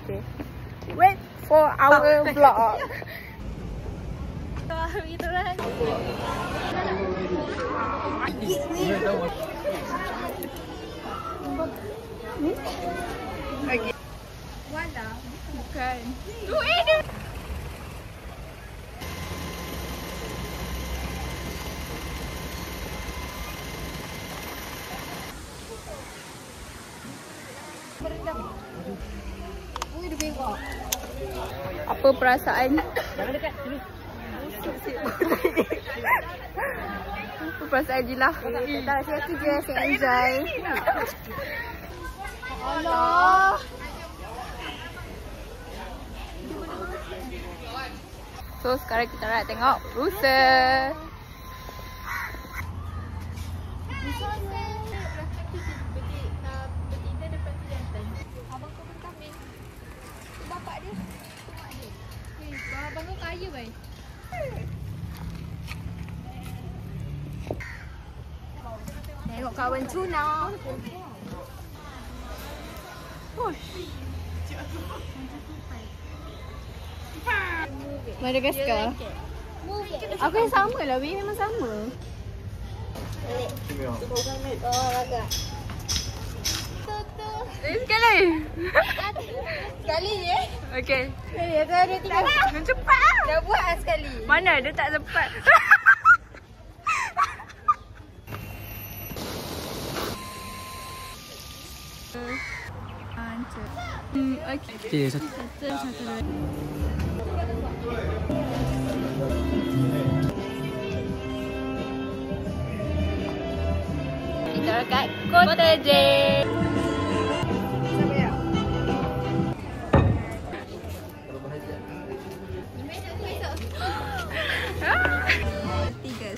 Okay. Wait for our vlog. Gitu lah. Okay. Wala. Bukan. Apa perasaan? Jangan dekat sini. Apa perasaan Jilah? Tak saya kerja, saya enjoy. Allah. So sekarang kita nak tengok rusa. Abang kau kaya baik. Tengok kawan tuna. Madagascar. Aku yang sama lah, Wei. Memang sama. Sekali. Sekali je. Okay. Sekali ada tiga. Jangan cepat. Dah buat lah sekali. Mana dia tak sempat. Okay. Okay, satu. Kita dekat Kota J. Tiga.